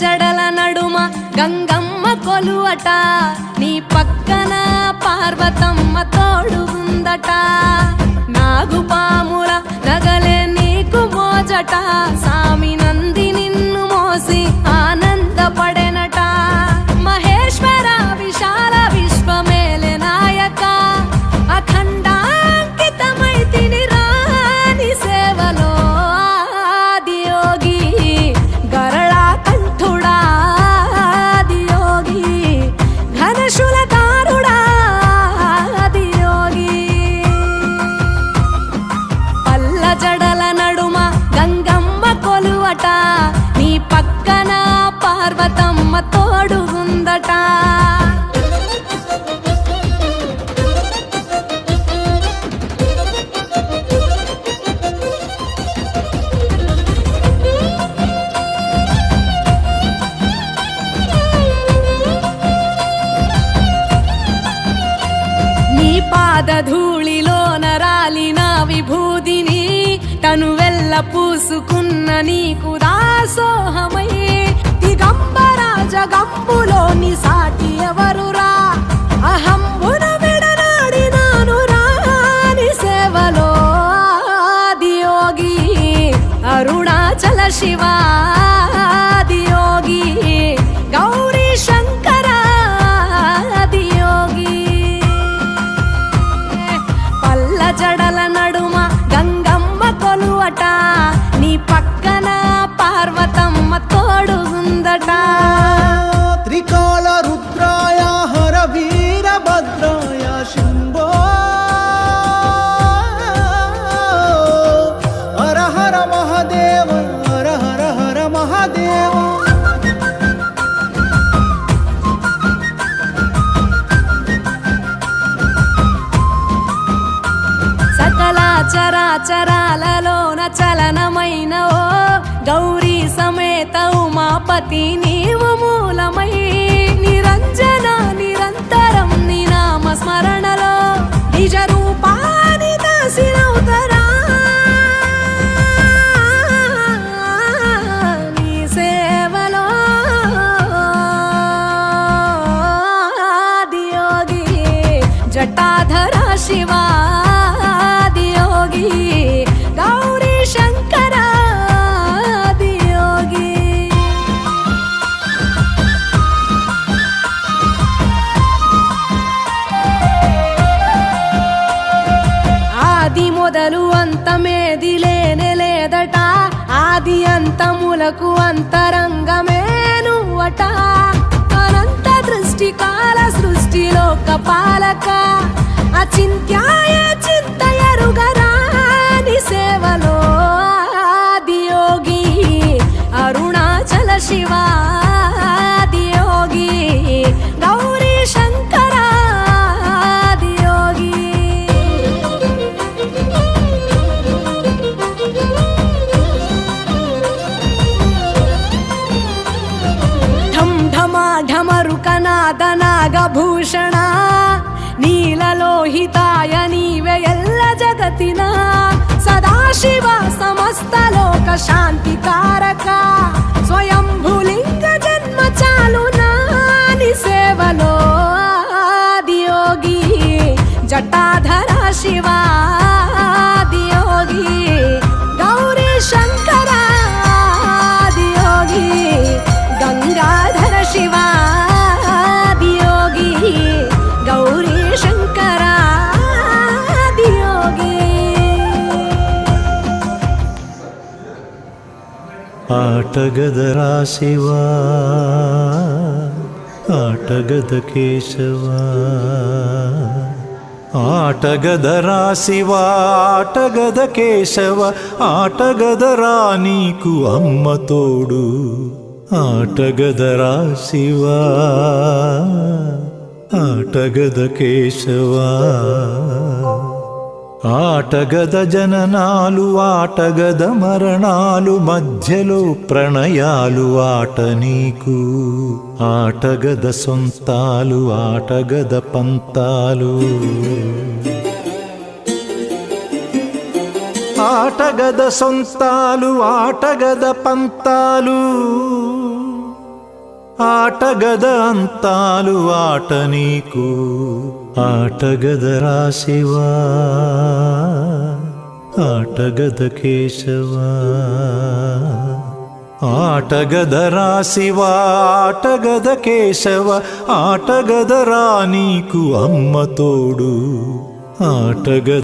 జడల నడుమ గంగమ్మ కొలువట, నీ పక్కన పార్వతమ్మ తోడుగుందట. నాగుపాముల నగలే నీకు మోజట, సామి నంది నిన్ను మోసి ఆనందపడెనట. మహేశ్వర విశాల విశ్వమేలే నాయక, అఖండాంకితమైతిని రాని సేవలో. ఆదియోగి గరళకంఠుడా, ఆదియోగి ఘనశూలధారుడా, ఆదియోగి. పల్ల జడల నడుమ గంగమ్మ కొలువట, నీ పక్కన పార్వతమ్మ తోడుగుందట. నీ పాదధూళిలో నరాలిన విభూదిని తనువెల్ల పూసుకున్న నీకు దాసోహమై. దిగంబర జగంబులోని సాటి ఎవరురా, అహంబున విడనాడినాను రాని సేవలో. ఆదియోగి అరుణాచల శివ, ఆదియోగి గౌరీ శంకర, ఆదియోగి. పల్ల జడల నడుమ గంగమ్మ కొలువట, నీ పక్కన పార్వతమ్మ తోడుగుందట. త్రికాల రుద్రాయ హర వీరభద్రాయ శంభో, హర హర మహాదేవ, హర హర హర మహాదేవ. సకల చరాచరాలలోన చలనమైన ఓ గౌరీ సమేత ఉమాపతి నీవు మూలమై. నిరంజన నిరంతరం నీ నామ స్మరణలో నిజ రూపాన్ని దాసినవుతరా. నీ సేవలో ఆదియోగి జటాధర శివ, ఆదియోగి గౌరీ శంకర, ఆదియోగి. ఆది మొదలు అంతమేది లేనే లేదట, ఆది అంతములకు అంతరంగమే నువ్వట. అనంత దృష్టి కాల సృష్టిలోక పాలక, అచింత్యాయ చింతయరుగరాని సేవలో. ఆదియోగి అరుణాచల శివ, ఆదియోగి గౌరీ శంకర, ఆదియోగి. ఢం ఢమా ఢమరుకనాద నాగభూషణ, నీలలోహితాయ నీవే ఎల్ల జగతిన. సదాశివ సమస్త లోక శాంతికారక, స్వయంభులింగ జన్మ చాలు నాని సేవలో. ఆదియోగి జటాధర శివ, ఆదియోగి గౌరీ శంకర, ఆదియోగి గంగాధర శివ, ఆదియోగి గౌరీ శంకర, ఆదియోగి. ఆటగదరా శివ, ఆటగద కేశవ, ఆటగదరా శివ, ఆటగద కేశవ, ఆటగదరా నీకు అమ్మ తోడు. ఆటగదరా శివ, ఆటగద కేశవ, ఆటగద జననాలు, ఆటగద మరణాలు, మధ్యలో ప్రణయాలు ఆట నీకు. ఆటగద సొంతాలు, ఆటగద పంతాలు. ఆటగద సొంతాలు, ఆటగద పంతాలు. ఆటగద అంతాలు ఆట నీకు ఆటగద రాశివా ఆటగద కేశవా ఆటగద రాశివా ఆటగద కేశవ ఆటగద రా నీకు అమ్మ తోడు ఆటగద